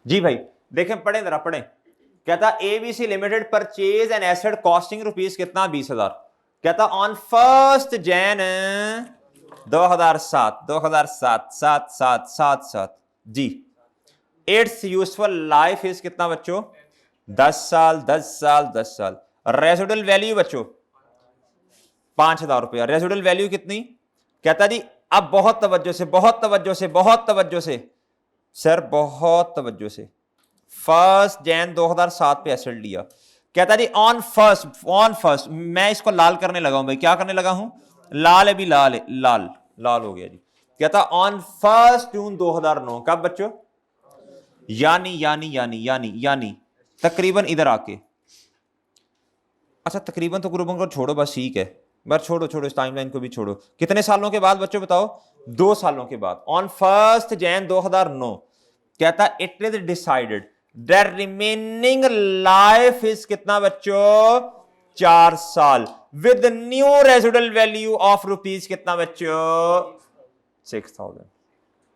जी भाई देखें, पढ़े जरा पढ़े। कहता ABC limited purchase an asset costing rupees कितना 20,000। कहता ऑन 1 जैन 2007 2007 7 7 7 7 जी। इट्स यूजफुल लाइफ इज कितना बच्चों 10 साल 10 साल 10 साल। रेजिडुअल वैल्यू बच्चों 5,000 रुपया। रेजिडुअल वैल्यू कितनी? कहता जी अब बहुत तवज्जो से बहुत तवज्जो से बहुत तवज्जो से सर बहुत तवज्जो से 1 जैन 2007 पे एसेट लिया। कहता जी ऑन फर्स्ट मैं इसको लाल करने लगा हूं भाई। क्या करने लगा हूं? लाल है भी लाल है, लाल लाल हो गया जी। कहता ऑन 1 जून 2009 कब बच्चों? यानी यानी यानी यानी यानी तकरीबन इधर आके, अच्छा तकरीबन तो ग्रुपों को छोड़ो बस ठीक है, बस छोड़ो छोड़ो इस टाइमलाइन को भी छोड़ो। कितने सालों के बाद बच्चों बताओ? 2 सालों के बाद ऑन 1 जैन 2009। कहता it is decided the remaining life is कितना बच्चों 4 साल with new residual value of rupees कितना बच्चों 6,000।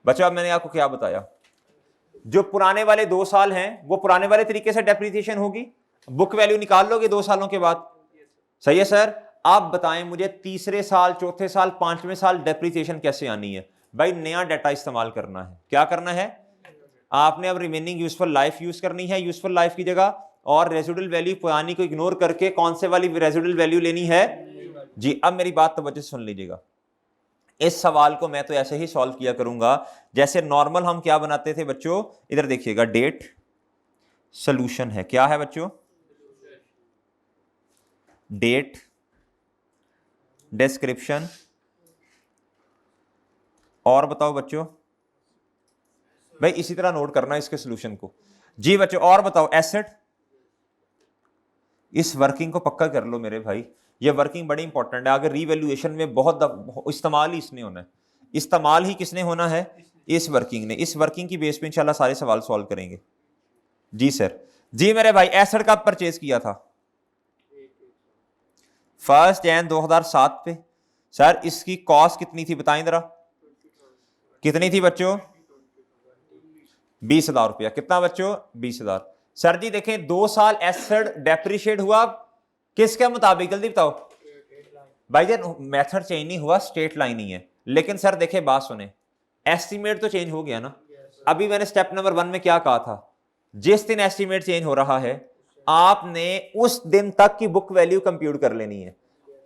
बच्चों अब मैंने आपको क्या बताया, जो पुराने वाले 2 साल हैं वो पुराने वाले तरीके से डेप्रिसिएशन होगी, बुक वैल्यू निकाल लोगे 2 सालों के बाद। सही है सर। आप बताएं मुझे तीसरे साल चौथे साल 5वें साल डेप्रिसिएशन कैसे आनी है? भाई नया डाटा इस्तेमाल करना है। क्या करना है आपने? अब रिमेनिंग यूजफुल लाइफ यूज करनी है यूजफुल लाइफ की जगह, और रेजिडुअल वैल्यू पुरानी को इग्नोर करके कौन से वाली रेजिडुअल वैल्यू लेनी है जी। अब मेरी बात तवज्जो से सुन लीजिएगा। इस सवाल को मैं तो ऐसे ही सॉल्व किया करूंगा जैसे नॉर्मल हम क्या बनाते थे बच्चों। इधर देखिएगा, डेट सॉल्यूशन है। क्या है बच्चों? डेट डिस्क्रिप्शन और बताओ बच्चों भाई इसी तरह नोट करना इसके सॉल्यूशन को जी बच्चों। और बताओ एसेट। इस वर्किंग को पक्का कर लो मेरे भाई, ये वर्किंग बड़ी इंपॉर्टेंट है। अगर रीवैल्यूएशन में बहुत इस्तेमाल ही इसने होना है। इस्तेमाल ही किसने होना है? इस वर्किंग ने। इस वर्किंग की बेस पे इंशाल्लाह सारे सवाल सॉल्व करेंगे जी सर। जी मेरे भाई एसेट कब परचेज किया था? 1 जैन 2007 पे। सर इसकी कॉस्ट कितनी थी बताएं जरा, कितनी थी बच्चों? 20,000 रुपया। कितना बच्चों? 20,000। सर जी देखें 2 साल एसेट डेप्रिशिएट हुआ किसके मुताबिक? जल्दी बताओ भाईजान। मेथड चेंज नहीं हुआ, स्ट्रेट लाइन ही है। लेकिन सर देखे बात सुने, एस्टीमेट तो चेंज हो गया ना। अभी मैंने स्टेप नंबर 1 में क्या कहा था? जिस दिन एस्टीमेट चेंज हो रहा है आपने उस दिन तक की बुक वैल्यू कंप्यूट कर लेनी है।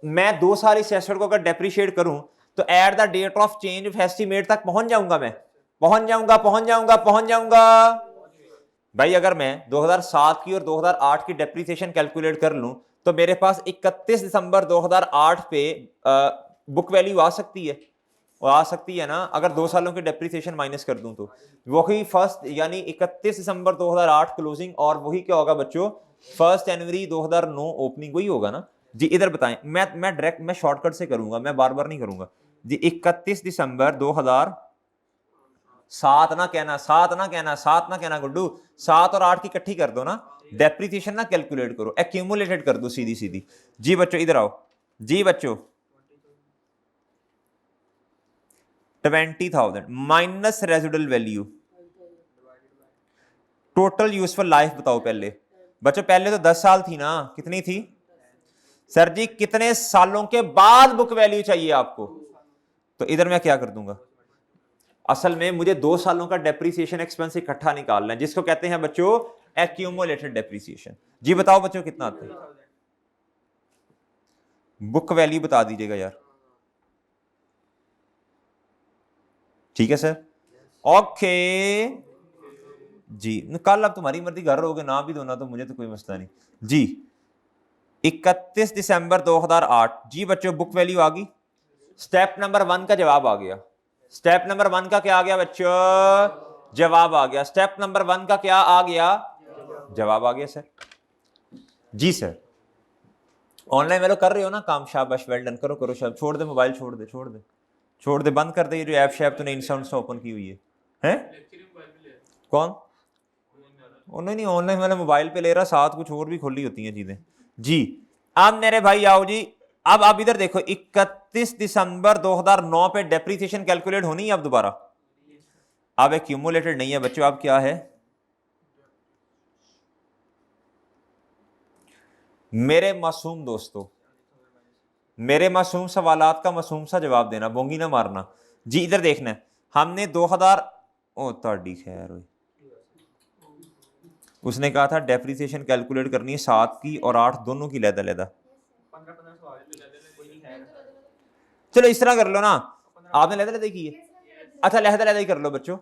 मैं 2 साल इस एसेट को अगर डेप्रिशिएट करूं तो at the date of change of estimate तक पहुंच जाऊंगा। मैं पहुंच जाऊंगा भाई। अगर मैं 2007 की और 2008 की डेप्रिसिएशन कैलकुलेट कर लूं तो मेरे पास 31 दिसंबर 2008 पे बुक वैल्यू आ सकती है, और आ सकती है ना। अगर 2 सालों की डेप्रिसिएशन माइनस कर दूं तो वही फर्स्ट यानी 31 दिसंबर 2008 क्लोजिंग, और वही क्या होगा बच्चों 1 जनवरी 2009 ओपनिंग, वही होगा ना जी। इधर बताएं, मैं डायरेक्ट मैं शॉर्टकट से करूंगा, मैं बार बार नहीं करूंगा जी। 31 दिसंबर 2007 ना कहना, 7 ना कहना, 7 ना कहना गुड्डू, 7 और 8 की इकट्ठी कर दो ना, डेप्रिसिएशन ना कैलकुलेट करो, एक्यूमुलेटेड कर दो सीधी सीधी जी बच्चों। इधर आओ जी बच्चों। 20,000 minus residual value, total useful life बताओ पहले बच्चों। पहले तो 10 साल थी ना, कितनी थी सर जी? कितने सालों के बाद बुक वैल्यू चाहिए आपको? तो इधर मैं क्या कर दूंगा, असल में मुझे 2 सालों का डेप्रिसिएशन एक्सपेंस इकट्ठा निकालना है, जिसको कहते हैं बच्चों एक्यूमुलेटेड डेप्रिसिएशन जी। बताओ बच्चों कितना आता है? बुक वैल्यू बता दीजिएगा यार। ठीक है सर, ओके जी। कल अब तुम्हारी मर्जी, घर रहोगे ना भी दो ना तो मुझे तो कोई मसला नहीं जी। 31 दिसंबर 2008 जी बच्चों, बुक वैल्यू आ गई। स्टेप नंबर 1 का जवाब आ गया। स्टेप नंबर 1 का क्या आ गया बच्चों? जवाब आ गया। स्टेप नंबर 1 का क्या आ गया? जवाब आ गया सर जी। सर ऑनलाइन में कर रहे हो ना काम, शाबाश, वेल डन, करो करो शाबाश। छोड़ दे मोबाइल, छोड़ दे छोड़ दे छोड़ दे, बंद कर दे ये जो ऐप शैप तूने इंस्टा ओपन की हुई है। हैं कौन? नहीं ऑनलाइन वाला मोबाइल पे ले रहा, साथ कुछ और भी खोली होती हैं चीजें जी। अब मेरे भाई आओ जी, अब आप इधर देखो 31 दिसंबर 2009 पे डेप्रिसिएशन कैलकुलेट होनी है अब दोबारा। अब एक्यूमुलेटेड नहीं है बच्चों, अब क्या है मेरे मासूम दोस्तों, मेरे मासूम सवालात का मासूम सा जवाब देना, बोंगी ना मारना जी। इधर देखना है, हमने 2000 ओ ताड़ी खैर हुई, उसने कहा था डेप्रिसिएशन कैलकुलेट करनी है 7 की और 8 दोनों की लैदा। चलो इस तरह कर लो ना, आपने लैदा की है, अच्छा लैदा ही कर लो बच्चों।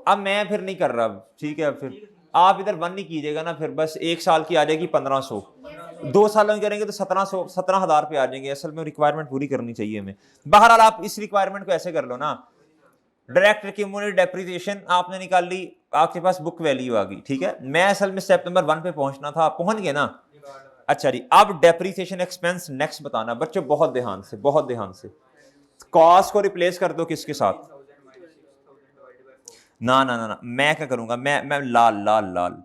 अब मैं फिर नहीं कर रहा, ठीक है, फिर आप इधर 1 नहीं कीजिएगा ना, फिर बस 1 साल की आ जाएगी 1500, 2 सालों में करेंगे तो 1700 17,000 पे आ जाएंगे। असल में रिक्वायरमेंट पूरी करनी चाहिए हमें। बहरहाल आप इस रिक्वायरमेंट को ऐसे कर लो ना, डायरेक्ट एक्यूमुलेटेड डेप्रिसिएशन आपने निकाल ली, आपके पास बुक वैल्यू आ गई, ठीक है। मैं असल में स्टेप नंबर 1 पे पहुंचना था, आप पहुंच गए ना। अच्छा जी, अब डेप्रिसिएशन एक्सपेंस नेक्स्ट बताना बच्चों, बहुत ध्यान से, बहुत ध्यान से। कॉस्ट को रिप्लेस कर दो किसके साथ, ना ना ना ना, मैं क्या करूंगा, मैं लाल लाल लाल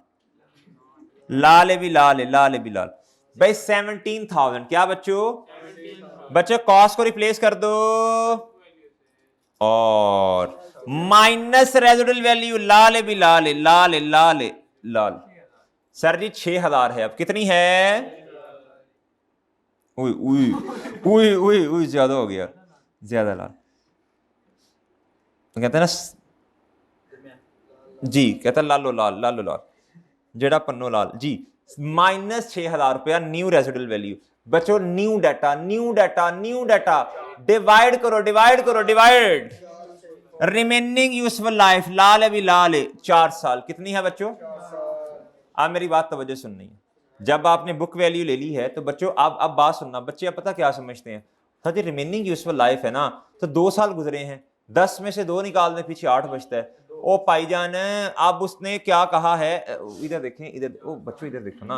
लाल है भी लाल है, लाल है भी लाल भाई। 17,000 क्या बच्चों, बच्चों कॉस्ट को रिप्लेस कर दो और माइनस रेजिडुअल वैल्यू, लाल है भी लाल है, लाल है, लाल है, लाल। सर जी 6,000 है, अब कितनी है, उई उई उई उई उई, ज्यादा हो गया, ज्यादा लाल। तो कहते हैं ना जी, कहता लालो लाल, लालो लाल जेड़ा पन्नो लाल जी। माइनस 6,000 रुपया न्यू रेजिडुअल वैल्यू। बच्चों new data, new data, new data, divide करो, डिवाइड करो, डिवाइड। रिमेनिंग यूजफुल लाइफ, लाल है भी लाल है, 4 साल। कितनी है बच्चों, आप मेरी बात तवज्जो सुननी है। जब आपने बुक वैल्यू ले ली है तो बच्चों अब बात सुनना, बच्चे अब पता क्या समझते हैं, सर जी रिमेनिंग यूजफुल लाइफ है ना, तो 2 साल गुजरे हैं, 10 में से 2 निकालने पीछे 8 बचता है। ओ भाईजान, अब उसने क्या कहा है, इधर देखें, इधर ओ बच्चों इधर देखो ना,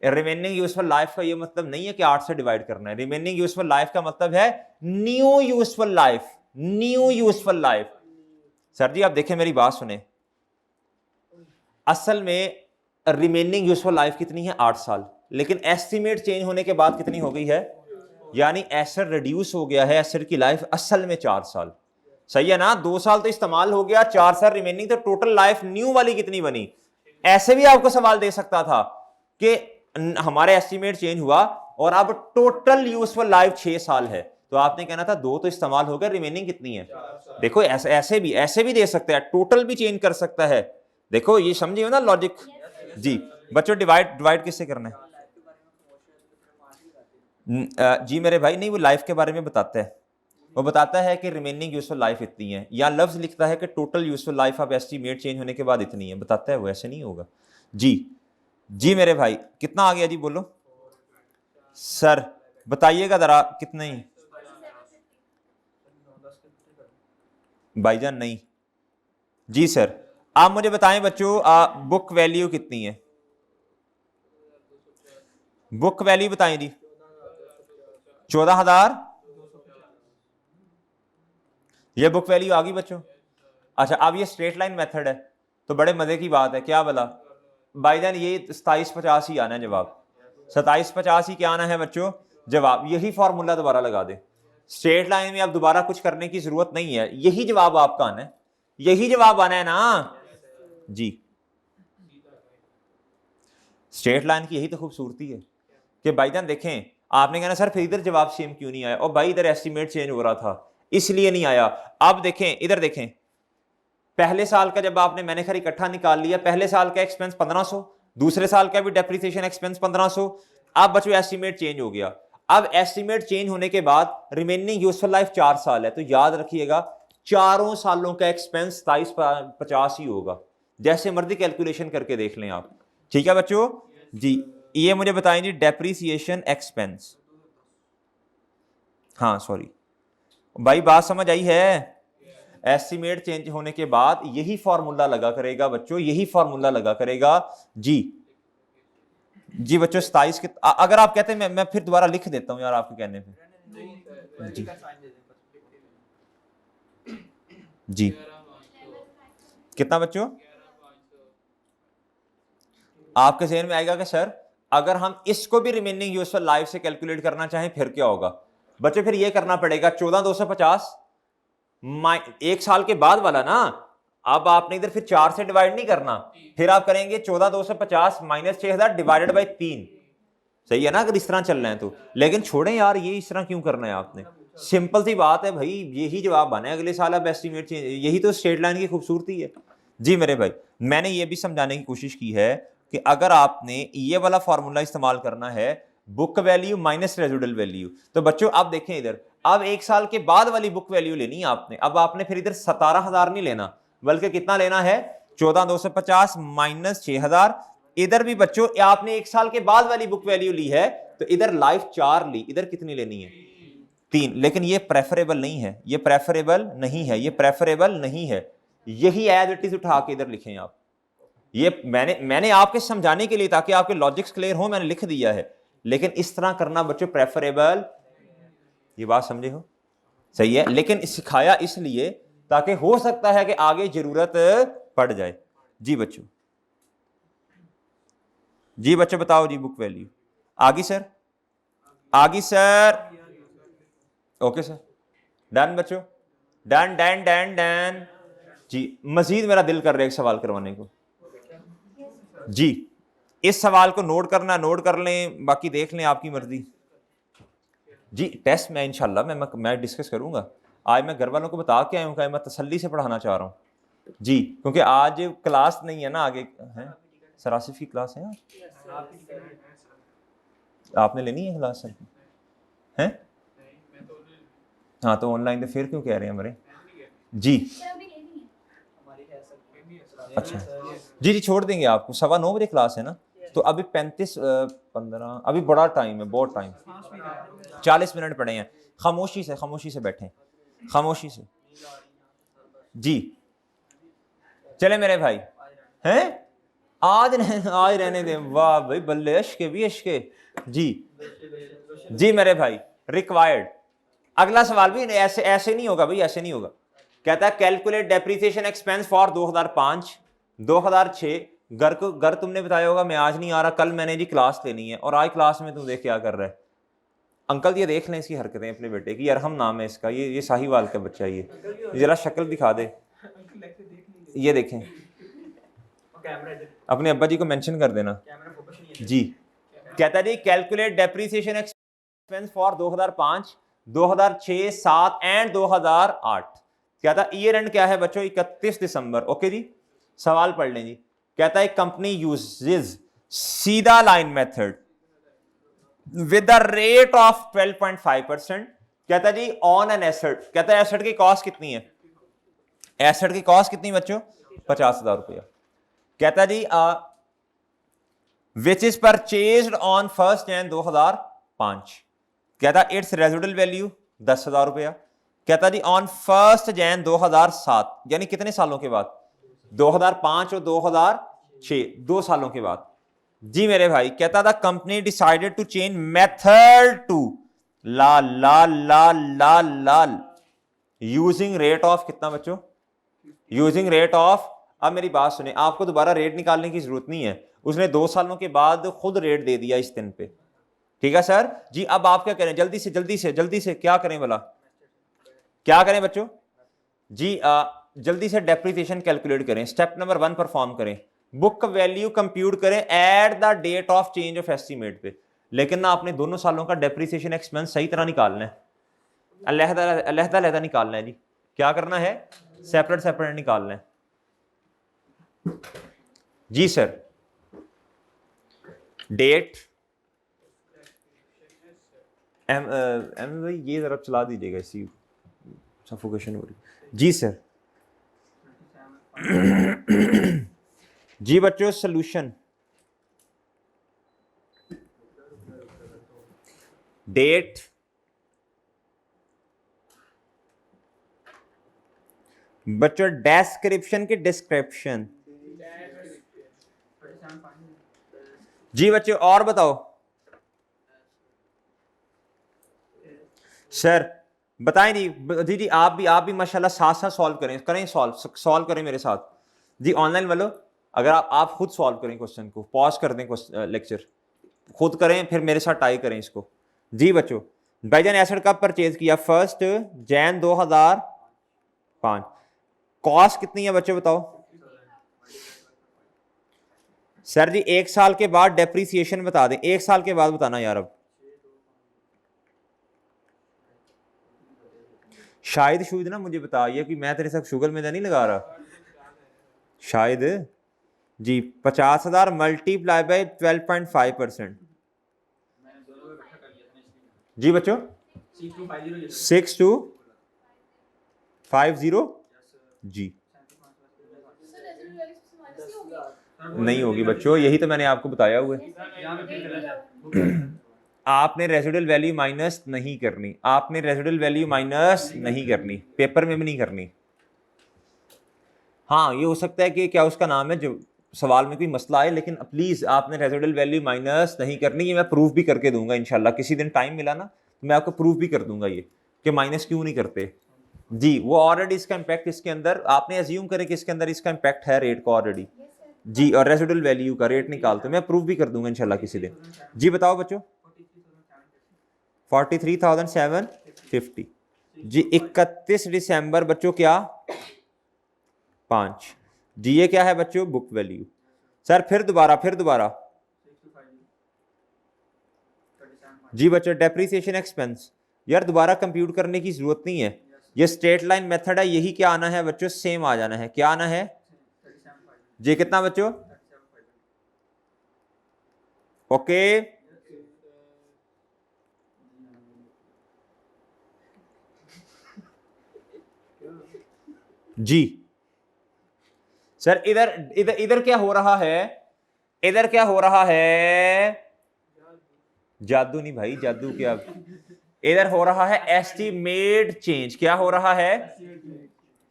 रिमेनिंग यूजफुल लाइफ का ये मतलब नहीं है कि 8 से डिवाइड करना है। रिमेनिंग यूजफुल लाइफ का मतलब है new useful life, new useful life. Sir ji आप देखें, मेरी बात सुने, असल में रिमेनिंग यूजफुल लाइफ कितनी है, 8 साल, लेकिन एस्टिमेट चेंज होने के बाद कितनी हो गई है, यानी एसेट रिड्यूस हो गया है, एसेट की लाइफ असल में 4 साल। सही है ना, 2 साल तो इस्तेमाल हो गया, 4 साल रिमेनिंग, तो टोटल लाइफ न्यू वाली कितनी बनी। ऐसे भी आपको सवाल दे सकता था कि हमारे एस्टिमेट चेंज हुआ और अब टोटल यूजफुल लाइफ 6 साल है, तो आपने कहना था 2 तो इस्तेमाल हो गया, रिमेनिंग कितनी है। देखो ऐसे भी दे सकता है, टोटल भी चेंज कर सकता है। देखो ये समझिए ना लॉजिक जी। बच्चों डिवाइड किससे करना है, जी मेरे भाई, नहीं वो लाइफ के बारे में बताता है, वो बताता है कि रिमेनिंग यूजफुल लाइफ इतनी है, या लफ्ज लिखता है कि total useful life of estimate change होने के बाद इतनी है, बताता है वो, ऐसे नहीं होगा जी। जी मेरे भाई कितना आ गया जी, बोलो सर, बताइएगा जरा कितना ही। भाईजान नहीं जी सर, आप मुझे बताएं बच्चों, बुक वैल्यू कितनी है, बुक वैल्यू बताएं जी। 14,000, ये बुक वैल्यू आ गई बच्चों। अच्छा अब ये स्ट्रेट लाइन मेथड है, तो बड़े मजे की बात है, क्या बोला भाईजान, ये 2750 ही आना है जवाब, 2750 ही क्या आना है बच्चों जवाब। यही फॉर्मूला दोबारा लगा दे, स्ट्रेट लाइन में अब दोबारा कुछ करने की जरूरत नहीं है, यही जवाब आपका आना है, यही जवाब आना है ना जी। स्ट्रेट लाइन की यही तो खूबसूरती है कि भाईजान देखें, आपने कहना सर फिर इधर जवाब सेम क्यों नहीं आया, और भाई इधर एस्टीमेट चेंज हो रहा था इसलिए नहीं आया। अब देखें, इधर देखें, पहले साल का जब आपने मैंने खैर इकट्ठा निकाल लिया, पहले साल का एक्सपेंस 1500, दूसरे साल का भी डेप्रिसिएशन एक्सपेंस 1500, अब बच्चों एस्टीमेट चेंज हो गया। अब एस्टीमेट चेंज होने के बाद रिमेनिंग यूजफुल लाइफ 4 साल है, तो याद रखिएगा चारों सालों का एक्सपेंस 2750 ही होगा, जैसे मर्जी कैलकुलेशन करके देख लें आप, ठीक है बच्चों जी। ये मुझे बताएं जी डेप्रिसिएशन एक्सपेंस, हाँ सॉरी भाई बात समझ आई है, एस्टिमेट चेंज होने के बाद यही फॉर्मूला लगा करेगा बच्चों, यही फॉर्मूला लगा करेगा जी। जी बच्चों 27 के, अगर आप कहते हैं मैं फिर दोबारा लिख देता हूं यार आपके कहने पे जी। जी कितना बच्चों, आपके जहन में आएगा कि सर अगर हम इसको भी रिमेनिंग यूजफुल लाइफ से कैलकुलेट करना चाहें फिर क्या होगा बच्चों, फिर ये करना पड़ेगा 14,250 1 साल के बाद वाला ना। अब आपने इधर फिर 4 से डिवाइड नहीं करना, फिर आप करेंगे 14,250 माइनस 6,000 डिवाइडेड बाई 3, सही है ना अगर इस तरह चल रहे हैं तो। लेकिन छोड़ें यार, ये इस तरह क्यों करना है आपने, सिंपल सी बात है भाई, यही जवाब बने अगले साल आप एस्टीमेट चेंज, यही तो स्ट्रेट लाइन की खूबसूरती है। जी मेरे भाई, मैंने ये भी समझाने की कोशिश की है कि अगर आपने ये वाला फार्मूला इस्तेमाल करना है, book value minus residual value, तो बच्चों आप देखें इधर, अब 1 साल के बाद वाली बुक वैल्यू लेनी है आपने। अब आपने फिर इधर 17,000 नहीं लेना, बल्कि कितना लेना है, 14,250 माइनस 6,000। इधर भी बच्चों आपने 1 साल के बाद वाली बुक वैल्यू ली है, तो इधर लाइफ 4 ली, इधर कितनी लेनी है, 3। लेकिन ये प्रेफरेबल नहीं है, ये प्रेफरेबल नहीं है, ये प्रेफरेबल नहीं है। यही एज इट इज उठा के इधर लिखें आप। ये मैंने आपके समझाने के लिए, ताकि आपके लॉजिक्स क्लियर हो, मैंने लिख दिया है। लेकिन इस तरह करना बच्चों प्रेफरेबल, ये बात समझे हो, सही है। लेकिन सिखाया इसलिए ताकि हो सकता है कि आगे जरूरत पड़ जाए। जी बच्चों, जी बच्चों बताओ जी, बुक वैल्यू आगे सर, आगे सर, ओके सर, डन बच्चों, डन डन डन डन। जी मजीद मेरा दिल कर रहा है एक सवाल करवाने को। जी इस सवाल को नोट करना, नोट कर लें, बाकी देख लें आपकी मर्जी। जी टेस्ट में इंशाल्लाह मैं डिस्कस करूंगा। आज मैं घर वालों को बता के आया हूँ कि मैं तसल्ली से पढ़ाना चाह रहा हूँ जी, क्योंकि आज क्लास नहीं है ना, आगे है सर आसिफ की क्लास है आज, आपने लेनी है क्लास सर हैं? हाँ तो ऑनलाइन, तो फिर क्यों कह रहे हैं हमारे जी, अच्छा जी जी छोड़ देंगे आपको, 9:15 बजे क्लास है ना, तो अभी 15 अभी बड़ा टाइम है, बहुत टाइम, 40 मिनट पड़े हैं। खामोशी से बैठे, खामोशी से। जी चले मेरे भाई हैं, आज रहने दें, वाह भाई बल्ले, अश्के भी अश्के। जी जी मेरे भाई, रिक्वायर्ड अगला सवाल भी ऐसे नहीं होगा भाई, ऐसे नहीं होगा। कहता है कैलकुलेट डेप्रिसिएशन एक्सपेंस फॉर 2005 2006। घर तुमने बताया होगा मैं आज नहीं आ रहा, कल मैंने जी क्लास लेनी है, और आज क्लास में तुम देख क्या कर रहा है। अंकल ये देख लें इसकी हरकतें अपने बेटे की, अरहम नाम है इसका, ये साहिवाल का बच्चा, ये जरा शक्ल दिखा दे, ये देखें, अपने अब्बा जी को मेंशन कर देना जी। कहता है जी calculate depreciation expense for 2005 2006 7 and 2008। कहता है ईयर एंड क्या है बच्चों, 31 दिसंबर। ओके जी, सवाल पढ़ लें जी। कहता है कंपनी यूजेस सीधा line method with the rate of 12.5%। कहता है जी ऑन एन एसेट, कहता है एसेट की कॉस्ट कितनी है, एसेट की कॉस्ट कितनी बच्चों, 50,000 रुपया। कहता है जी विच इज परचेज्ड ऑन 1 जनवरी 2005। कहता है इट्स रेजिडुअल वैल्यू 10,000 रुपया। कहता जी ऑन 1 जनवरी 2007, यानी कितने सालों के बाद, 2005 और 2006, 2 सालों के बाद। जी मेरे भाई, कहता था company decided to change method to लाल लाल लाल लाल लाल यूजिंग रेट ऑफ कितना बच्चों, यूजिंग रेट ऑफ। अब मेरी बात सुने, आपको दोबारा रेट निकालने की जरूरत नहीं है, उसने 2 सालों के बाद खुद रेट दे दिया इस दिन पे, ठीक है सर जी। अब आप क्या करें, जल्दी से क्या करें भला, क्या करें बच्चों जी, जल्दी से डेप्रिसिएशन कैलकुलेट करें, स्टेप नंबर 1 परफॉर्म करें, बुक वैल्यू कंप्यूट करें at the date of change of estimate पे। लेकिन ना आपने दोनों सालों का डेप्रिसिएशन एक्सपेंस सही तरह निकालना है, अलहदा निकालना है जी। क्या करना है, सेपरेट निकालना है जी सर। डेट भाई ये जरा चला दीजिएगा, इसी सफोकेशन हो रही जी सर। जी बच्चों सॉल्यूशन, डेट बच्चों डिस्क्रिप्शन की डिस्क्रिप्शन जी बच्चों, और बताओ सर, बताएं जी जी आप भी माशाल्लाह साथ सॉल्व करें सॉल्व करें मेरे साथ जी। ऑनलाइन वालों अगर आप खुद सॉल्व करें क्वेश्चन को, पॉज कर दें लेक्चर, खुद करें, फिर मेरे साथ टाई करें इसको जी बच्चों। भाईजान एसेट कब परचेज किया, 1 जनवरी 2005। कॉस्ट कितनी है बच्चों बताओ, सर जी 1 साल के बाद डेप्रीसिएशन बता दें, 1 साल के बाद बताना यार। अब शायद शुद ना मुझे बताइए कि मैं तेरे साथ शुगर में नहीं लगा रहा। शायद जी 50,000 मल्टीप्लाई बाय 12.5%। जी बच्चों 6250 जी नहीं होगी बच्चों, यही तो मैंने आपको बताया हुआ है। आपने रेजिडुअल वैल्यू माइनस नहीं करनी, आपने रेजिडुअल वैल्यू माइनस नहीं करनी, पेपर में भी नहीं करनी। हाँ ये हो सकता है कि क्या उसका नाम है जो सवाल में कोई मसला है, लेकिन प्लीज आपने रेजिडुअल वैल्यू माइनस नहीं करनी। ये मैं प्रूफ भी करके दूंगा इंशाल्लाह, किसी दिन टाइम मिला ना तो मैं आपको प्रूफ भी कर दूंगा ये कि माइनस क्यों नहीं करते। जी वो ऑलरेडी इसका इम्पैक्ट इसके अंदर आपने एज्यूम करे कि इसके अंदर इसका इम्पैक्ट है रेट का ऑलरेडी जी, और रेजिडुअल वैल्यू का रेट निकालते मैं प्रूफ भी कर दूंगा इंशाल्लाह किसी दिन। जी बताओ बच्चों 43,750 जी 31 दिसंबर बच्चों क्या 5 जी, ये क्या है बच्चों बुक वैल्यू। सर फिर दोबारा जी बच्चों डेप्रीसिएशन एक्सपेंस यार दोबारा कंप्यूट करने की जरूरत नहीं है, ये स्ट्रेट लाइन मेथड है, यही क्या आना है बच्चों सेम आ जाना है। क्या आना है जी कितना बच्चों ओके जी। सर इधर इधर इधर क्या हो रहा है, इधर क्या हो रहा है जादू नहीं भाई, जादू क्या, इधर हो रहा है एस्टीमेट चेंज। क्या हो रहा है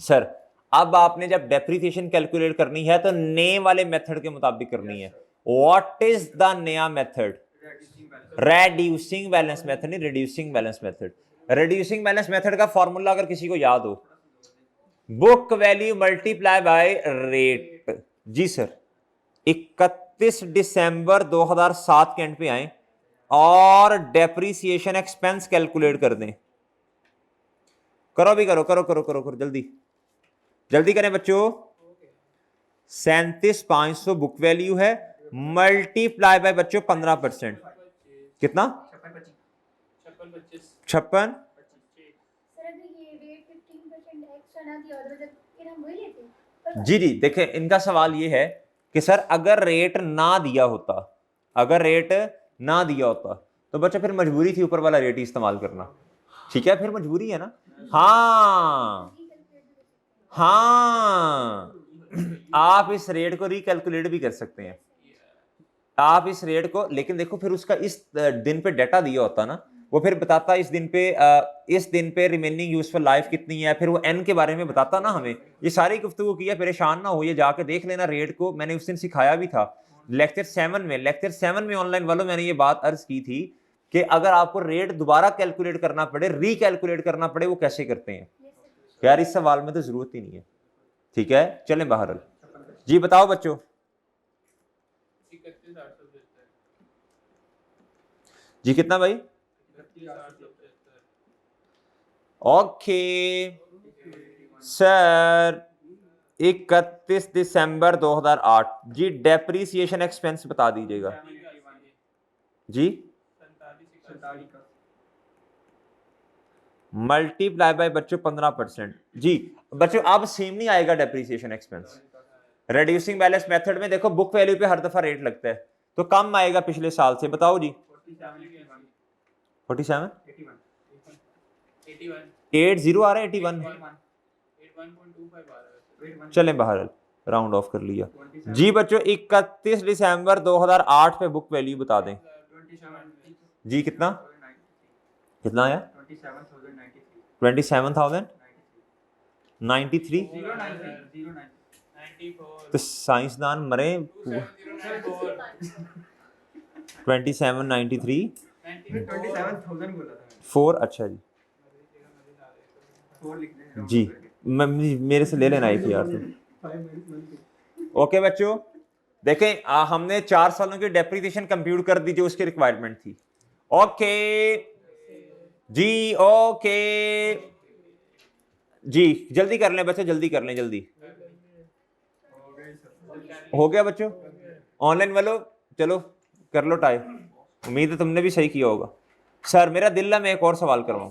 सर, अब आपने जब डेप्रिसिएशन कैलकुलेट करनी है तो नए वाले मेथड के मुताबिक करनी है। व्हाट इज द नया मेथड, रेड्यूसिंग बैलेंस मेथड, नहीं reducing balance method. Reducing balance method का फॉर्मूला अगर किसी को याद हो, book value multiply by rate. जी सर 31 दिसंबर 2007 के एंड पे आए और डेप्रीसिएशन एक्सपेंस कैलकुलेट कर दें। करो भी करो जल्दी जल्दी करें बच्चों। 37,500 बुक वैल्यू है मल्टीप्लाई बाय बच्चों 15%, कितना 56। जी जी देखें इनका सवाल ये है कि सर अगर रेट ना दिया होता, अगर रेट ना दिया होता तो बच्चा फिर मजबूरी थी ऊपर वाला रेट ही इस्तेमाल करना। ठीक है फिर मजबूरी है ना। हाँ हाँ आप इस रेट को रिकैलकुलेट भी कर सकते हैं, आप इस रेट को, लेकिन देखो फिर उसका इस दिन पे डाटा दिया होता ना, वो फिर बताता इस दिन पे रिमेनिंग यूजफुल लाइफ कितनी है, फिर वो एन के बारे में बताता ना हमें। ये सारी गुफ्तगू की है, परेशान ना हो, ये जाके देख लेना रेट को, मैंने उस दिन सिखाया भी था लेक्चर 7 में ऑनलाइन वालों मैंने ये बात अर्ज की थी कि अगर आपको रेट दोबारा कैलकुलेट करना पड़े, रिकैलकुलेट करना पड़े, वो कैसे करते हैं। यार इस सवाल में तो जरूरत ही नहीं है। ठीक है चलें बहरहाल। जी बताओ बच्चों जी कितना भाई ओके सर 31 दिसंबर 2008 जी डेप्रीसिएशन एक्सपेंस बता दीजिएगा जी मल्टीप्लाई बाय बच्चों 15%। जी बच्चों अब सेम नहीं आएगा depreciation expense. Reducing balance method में देखो बुक वैल्यू पे हर दफा रेट लगता है तो कम आएगा पिछले साल से। बताओ जी 47 80 आ रहा है 81 चलें बाहर राउंड ऑफ कर लिया। जी बच्चों 31 दिसंबर 2008 पे बुक वैल्यू बता दें जी कितना कितना आया 27,093 तो साइंसदान मरे 2793 4 अच्छा जी जी मेरे से ले लेना एक यार तुम। ओके बच्चों देखें हमने 4 सालों की डेप्रिसिएशन कंप्यूट कर दी जो उसकी रिक्वायरमेंट थी। ओके जी ओके जी जल्दी कर लें बच्चों, जल्दी कर लें, जल्दी हो गया बच्चों। ऑनलाइन वालों चलो कर लो टाइप, उम्मीद है तुमने भी सही किया होगा। सर मेरा दिल है मैं एक और सवाल करवाऊं।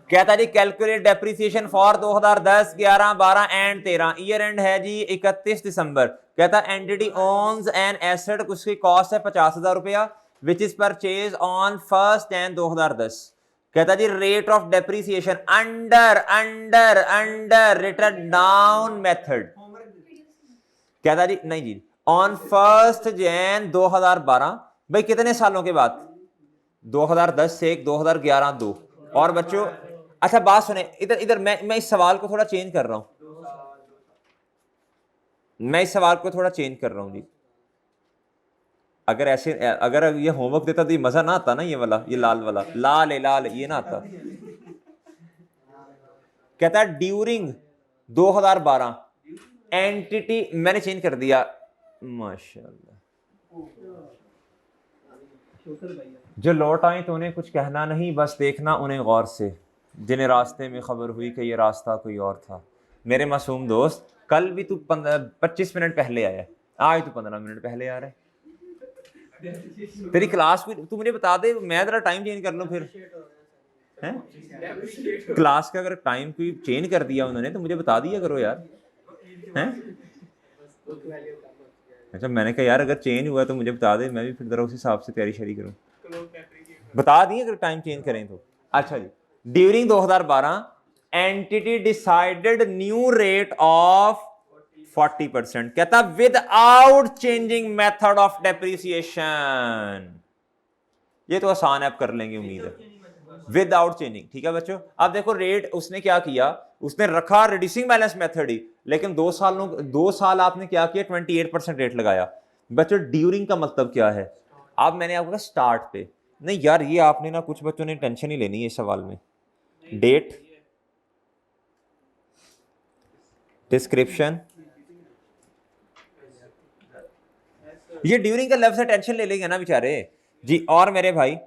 कहता जी calculate depreciation for 2010, 11, 12 and 13, year end है जी 31 दिसंबर। कहता एंटिटी ओन्स एन एसेट, उसकी कॉस्ट है 50,000 रुपया, which is purchase on 1 January 2010। कहता जी rate of depreciation under under under written down method. कहता जी नहीं जी ऑन 1 जनवरी 2012, भाई कितने सालों के बाद? 2010 से 1, 2011 2 और बच्चों। अच्छा बात सुने, इधर इधर मैं इस सवाल को थोड़ा चेंज कर रहा हूं, मैं इस सवाल को थोड़ा चेंज कर रहा हूं जी। अगर ऐसे अगर ये होमवर्क देता तो ये मजा ना आता ना, ये वाला ये लाल वाला लाल है लाल ये ना आता। कहता है ड्यूरिंग 2012 एंटिटी, मैंने चेंज कर दिया माशाल्लाह। जो लौट आए तो उन्हें कुछ कहना नहीं, बस देखना उन्हें गौर से, जिन्हें रास्ते में खबर हुई कि ये रास्ता कोई और था। मेरे मासूम दोस्त कल भी तू 25 मिनट पहले आया, आज तू 15 मिनट पहले आ रहा है। तेरी क्लास भी तू मुझे बता दे, मैं तेरा टाइम चेंज कर लूं फिर हैं? क्लास का अगर टाइम कोई चेंज कर दिया उन्होंने तो मुझे बता दिया करो यार हैं? अच्छा मैंने कहा यार अगर चेंज हुआ तो मुझे बता दे, मैं भी फिर जरा उस हिसाब से तैयारी शरी करूं। बता दिए अगर टाइम चेंज करें तो। अच्छा जी during 2012 entity decided new rate of 40%। कहता without changing method of depreciation. ये तो आसान है, आप कर लेंगे उम्मीद है। विदाउट चेंजिंग, ठीक है बच्चों। अब देखो रेट उसने क्या किया, उसने रखा रिड्यूसिंग बैलेंस मेथड ही, लेकिन 2 साल आपने क्या किया 28% रेट लगाया। बच्चों ड्यूरिंग का मतलब क्या है? अब मैंने आपको कहा स्टार्ट पे नहीं यार, ये आपने ना कुछ बच्चों ने टेंशन ही लेनी है इस सवाल में। डेट, डिस्क्रिप्शन, ये ड्यूरिंग का लफ्ज से टेंशन ले लेंगे ना बेचारे जी। और मेरे भाई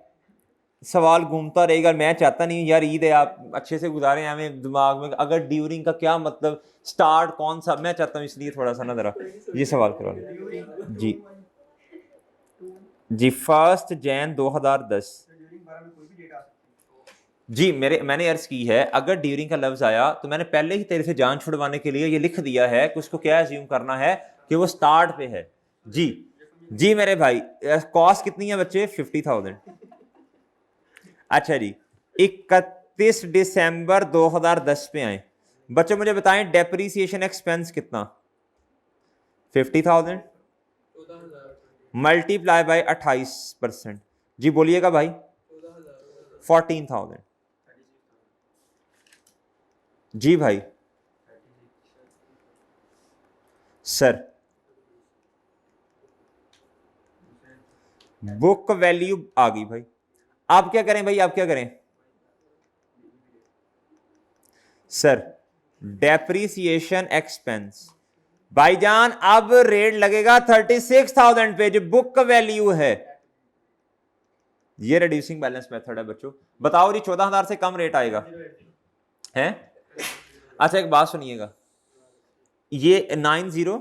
सवाल घूमता रहेगा, मैं चाहता नहीं यार ईद है आप अच्छे से गुजारें, हमें दिमाग में अगर ड्यूरिंग का क्या मतलब, स्टार्ट कौन सा, मैं चाहता हूँ इसलिए थोड़ा सा ना जरा ये सवाल करो जी। जी 1 जनवरी 2010 जी। मैंने अर्ज की है अगर ड्यूरिंग का लफ्ज आया तो मैंने पहले ही तेरे से जान छुड़वाने के लिए ये लिख दिया है कि उसको क्या एज्यूम करना है कि वो स्टार्ट पे है जी। जी मेरे भाई कॉस्ट कितनी है बच्चे? 50,000। अच्छा जी 31 दिसंबर 2010 पे आए बच्चों, मुझे बताएं डेप्रीसिएशन एक्सपेंस कितना? 50,000 मल्टीप्लाई बाय 28%। जी बोलिएगा भाई 14,000। जी भाई सर बुक वैल्यू आ गई भाई, आप क्या करें भाई, आप क्या करें सर? डेप्रीसिएशन एक्सपेंस भाईजान अब रेट लगेगा 36,000 पे जो बुक वैल्यू है। ये रिड्यूसिंग बैलेंस मेथड है बच्चों। बताओ जी 14,000 से कम रेट आएगा हैं? अच्छा एक बात सुनिएगा, ये 90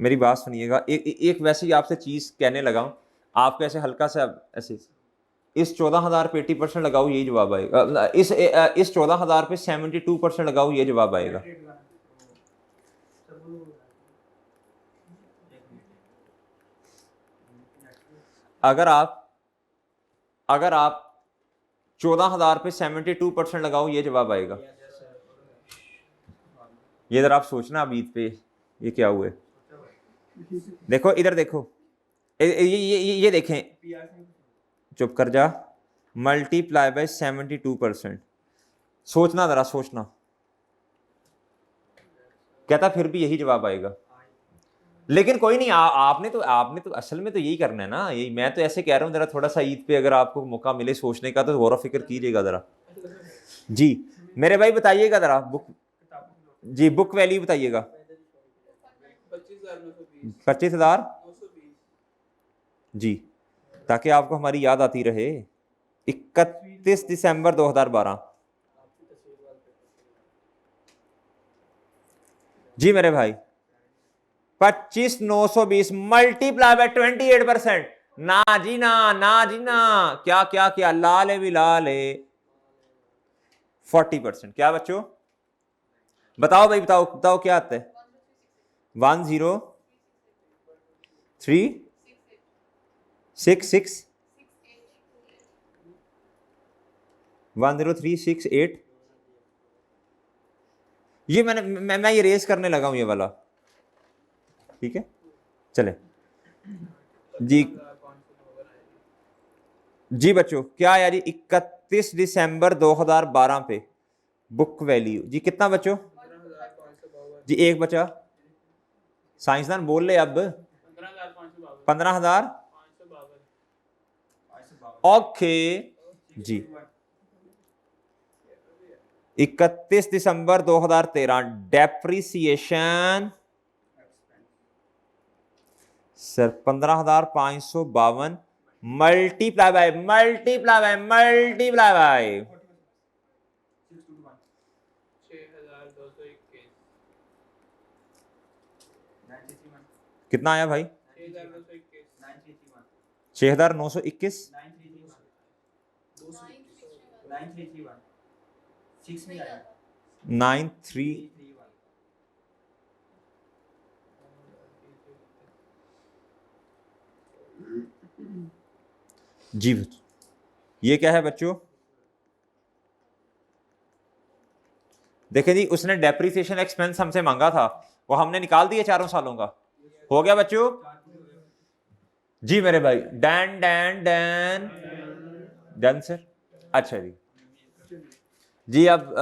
मेरी बात सुनिएगा, एक वैसे ही आपसे चीज कहने लगा हूं, आपको ऐसे हल्का सा ऐसे इस 14,000 पे 80% लगाओ यही जवाब आएगा, इस 14,000 पे 72% लगाओ ये जवाब आएगा। अगर आप 14,000 पे 72% लगाओ ये जवाब आएगा। ये जरा आप सोचना अब ईद पे ये क्या हुए। देखो इधर देखो ये देखें, चुप कर जा, मल्टीप्लाई बाय 72%। सोचना जरा सोचना, कहता फिर भी यही जवाब आएगा। लेकिन कोई नहीं, आपने तो असल में तो यही करना है ना, यही मैं तो ऐसे कह रहा हूँ, जरा थोड़ा सा ईद पे अगर आपको मौका मिले सोचने का तो गौर फिक्र कीजिएगा जरा जी। मेरे भाई बताइएगा जरा बुक जी, बुक वैल्यू बताइएगा 25,000 जी, ताकि आपको हमारी याद आती रहे। 31 दिसंबर 2012। जी मेरे भाई 25,920 मल्टीप्लाई बाय 28%। ना जी ना, ना जी ना, क्या क्या क्या, लाल है भी लाल है। 40%। क्या बच्चों बताओ भाई, बताओ बताओ क्या आता है। 10366 10368। ये मैं ये रेस करने लगा हूं ये वाला, ठीक है चले जी। जी बच्चों क्या यार, 31 दिसंबर 2012 पे बुक वैल्यू जी कितना बच्चों? जी एक बचा, साइंसदान बोल ले अब। 15,000। ओके जी 31 दिसंबर 2013 डेप्रिसिएशन सर 15,552 मल्टीप्लाई बाय कितना आया भाई? 6,921 93 जी। ये क्या है बच्चों? देखें जी उसने डेप्रिसिएशन एक्सपेंस हमसे मांगा था, वो हमने निकाल दिया चारों सालों का। हो गया बच्चों? जी मेरे भाई Dan Dan Dan done sir. अच्छा जी जी अब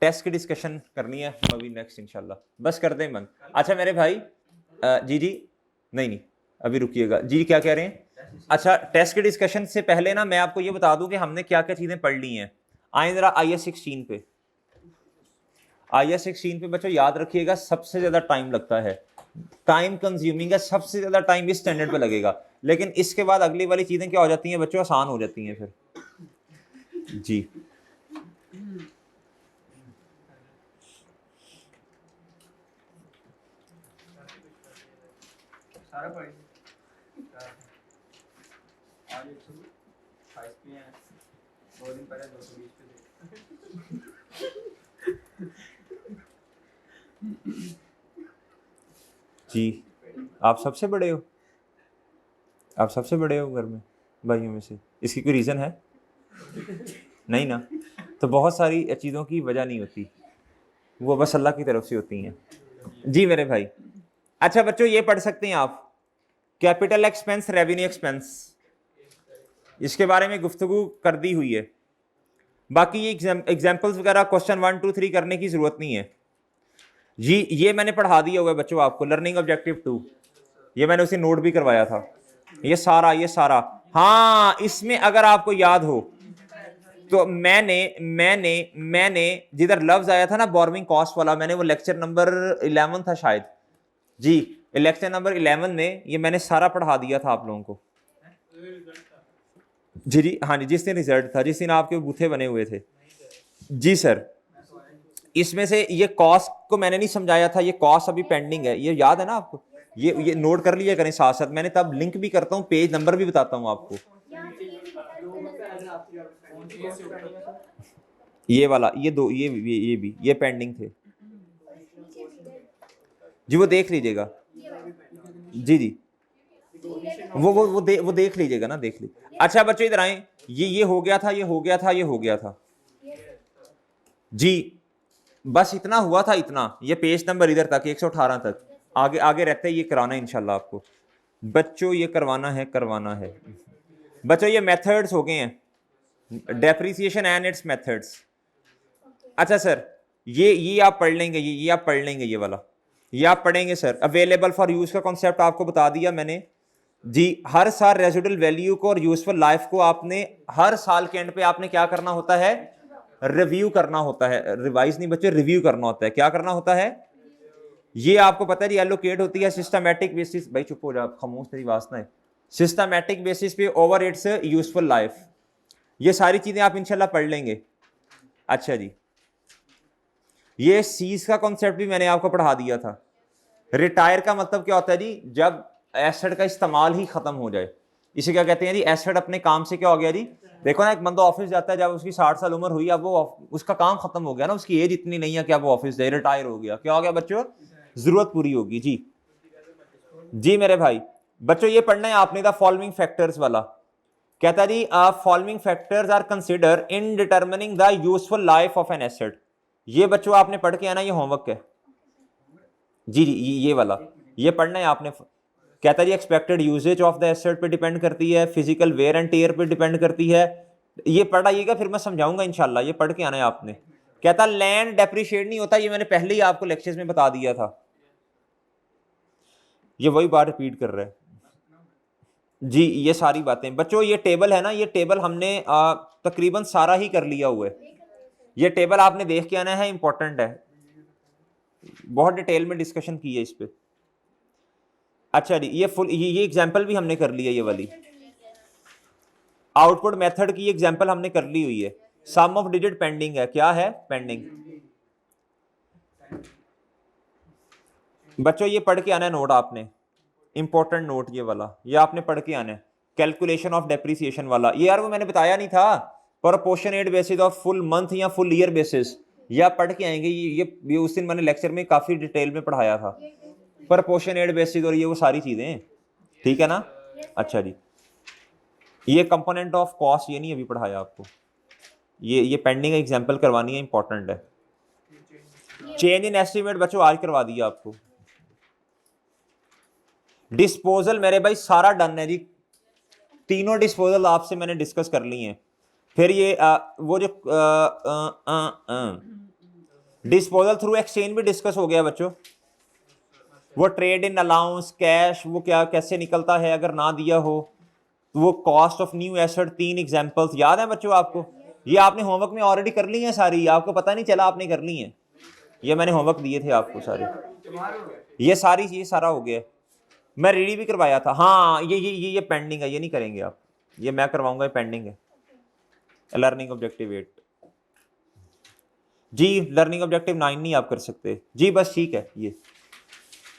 टेस्ट की डिस्कशन करनी है अभी नेक्स्ट इंशाल्लाह, बस कर दें मन। अच्छा मेरे भाई जी जी नहीं नहीं अभी रुकिएगा जी, क्या कह रहे हैं? अच्छा टेस्ट की डिस्कशन से पहले ना मैं आपको ये बता दूं कि हमने क्या क्या चीजें पढ़ ली हैं। आए जरा IS 16 पे। IS 16 पे बच्चों याद रखिएगा सबसे ज्यादा टाइम लगता है, टाइम कंज्यूमिंग है, सबसे ज्यादा टाइम इस स्टैंडर्ड पे लगेगा, लेकिन इसके बाद अगली वाली चीजें क्या हो जाती हैं बच्चों, आसान हो जाती हैं फिर जी। जी आप सबसे बड़े हो, आप सबसे बड़े हो घर में भाइयों में से, इसकी कोई रीज़न है? नहीं ना, तो बहुत सारी चीज़ों की वजह नहीं होती, वो बस अल्लाह की तरफ से होती हैं जी मेरे भाई। अच्छा बच्चों ये पढ़ सकते हैं आप कैपिटल एक्सपेंस रेवेन्यू एक्सपेंस, इसके बारे में गुफ्तगू कर दी हुई है, बाकी ये एग्जाम्पल्स वगैरह क्वेश्चन 1 2 3 करने की जरूरत नहीं है जी। ये मैंने पढ़ा दिया हुआ है बच्चों आपको, लर्निंग ऑब्जेक्टिव 2, ये मैंने उसे नोट भी करवाया था, ये सारा। हाँ इसमें अगर आपको याद हो तो मैंने मैंने मैंने जिधर लफ्ज आया था ना बोर्विंग कॉस्ट वाला, मैंने वो लेक्चर नंबर 11 था शायद जी, लेक्चर नंबर 11 में ये मैंने सारा पढ़ा दिया था आप लोगों को जी जी। हाँ जी जिस दिन रिजल्ट था, जिस दिन आपके बूथे बने हुए थे जी सर। इसमें से ये कॉस्ट को मैंने नहीं समझाया था, ये कॉस्ट अभी पेंडिंग है, ये याद है ना आपको, ये नोट कर लीजिए करें साथ साथ, मैंने तब लिंक भी करता हूँ, पेज नंबर भी बताता हूँ आपको। ये वाला ये दो ये भी ये पेंडिंग थे जी, वो देख लीजिएगा जी जी, वो देख लीजिएगा ना, देख लीजिए। अच्छा बच्चों इधर आए, ये हो गया था, ये हो गया था, ये हो गया था जी, बस इतना हुआ था, इतना ये पेज नंबर इधर तक 118 तक, आगे आगे रहते हैं, ये कराना है इंशाल्लाह आपको बच्चों, ये करवाना है बच्चों। ये मेथड्स हो गए हैं, डेप्रिसिएशन एंड इट्स मेथड्स। अच्छा सर ये आप पढ़ लेंगे, ये आप पढ़ लेंगे, ये वाला ये आप पढ़ेंगे सर। अवेलेबल फॉर यूज का कॉन्सेप्ट आपको बता दिया मैंने जी। हर साल रेजिडुअल वैल्यू को और यूजफुल लाइफ को आपने हर साल के एंड पे आपने क्या करना होता है, रिव्यू करना होता है, रिवाइज नहीं बच्चे, रिव्यू करना होता है। क्या करना होता है ये आपको पता है जी, एलोकेट होती है सिस्टमैटिक बेसिस, भाई चुप हो जा खामोश तेरी वासना है, सिस्टमैटिक बेसिस पे ओवर इट्स यूजफुल लाइफ। ये सारी चीजें आप इंशाल्लाह पढ़ लेंगे। अच्छा जी, ये सीज का कॉन्सेप्ट भी मैंने आपको पढ़ा दिया था। रिटायर का मतलब क्या होता है जी, जब एसेट का इस्तेमाल ही खत्म हो जाए, इसे क्या कहते हैं जी, एसेट अपने काम से क्या हो गया जी। देखो ना, एक बंदा ऑफिस जाता है, जब उसकी 60 साल उम्र हुई, अब वो उसका काम खत्म हो गया ना, उसकी एज इतनी नहीं है कि अब वो ऑफिस जाए, रिटायर हो गया, क्या हो गया बच्चों, जरूरत पूरी होगी जी। जी मेरे भाई बच्चों, ये पढ़ना है आपने, द फॉलोइंग फैक्टर्स वाला। कहता है जी, following factors are consider in determining the useful life of an asset. ये बच्चों आपने पढ़ के आना, ये होमवर्क है जी। जी ये वाला ये पढ़ना है आपने। कहता है जी, expected usage of the asset पे डिपेंड करती है, फिजिकल वेयर एंड टेयर पे डिपेंड करती है। ये पढ़ाइएगा, फिर मैं समझाऊंगा इंशाल्लाह, ये पढ़ के आना है आपने। कहता लैंड डेप्रिशिएट नहीं होता, ये मैंने पहले ही आपको लेक्चर्स में बता दिया था, ये वही बात रिपीट कर रहा है जी। ये सारी बातें बच्चों, ये टेबल है ना, ये टेबल हमने तकरीबन सारा ही कर लिया हुआ है। ये टेबल आपने देख के आना है, इंपॉर्टेंट है, बहुत डिटेल में डिस्कशन की है इस पे। अच्छा जी, ये फुल ये एग्जांपल भी हमने कर लिया, ये वाली आउटपुट मेथड की एग्जांपल हमने कर ली हुई है। सम ऑफ डिजिट पेंडिंग है, क्या है पेंडिंग। बच्चों ये पढ़ के आना है नोट आपने, इंपॉर्टेंट नोट ये वाला, ये आपने पढ़ के आना है। कैलकुलेशन ऑफ डेप्रिसिएशन वाला, ये यार वो मैंने बताया नहीं था, proportionate basis of full month या फुल ईयर बेसिस, ये आप पढ़ के आएंगे। ये उस दिन मैंने लेक्चर में काफी डिटेल में पढ़ाया था, प्रोपोर्शनेट बेसिस और ये वो सारी चीजें, ठीक है ना। अच्छा जी, ये कंपोनेंट ऑफ कॉस्ट ये नहीं अभी पढ़ाया आपको, ये पेंडिंग एग्जांपल करवानी है, इंपॉर्टेंट है। चेंज इन एस्टिमेट बच्चों आज करवा दिया आपको। डिस्पोजल मेरे भाई सारा डन है जी, तीनों डिस्पोजल आपसे मैंने डिस्कस कर ली हैं। फिर ये वो जो डिस्पोजल थ्रू एक्सचेंज भी डिस्कस हो गया बच्चों। वो ट्रेड इन अलाउंस कैश, वो क्या कैसे निकलता है अगर ना दिया हो, वो cost of new asset, 3 examples याद है बच्चों आपको। ये आपने होमवर्क में ऑलरेडी कर ली है सारी, आपको पता नहीं चला आपने कर ली है, ये मैंने होमवर्क दिए थे आपको सारे, ये सारी चीज सारा हो गया, मैं रेडी भी करवाया था। हाँ ये पेंडिंग है, ये नहीं करेंगे आप, ये मैं करवाऊंगा, ये पेंडिंग है। लर्निंग ऑब्जेक्टिव 8 जी, लर्निंग ऑब्जेक्टिव 9 नहीं आप कर सकते जी, बस ठीक है ये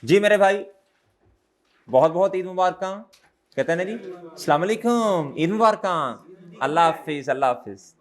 जी। मेरे भाई बहुत बहुत ईद मुबारक, कहते हैं ना जी, अस्सलाम वालेकुम, ईद मुबारक, अल्लाह हाफिज, अल्लाह हाफिज।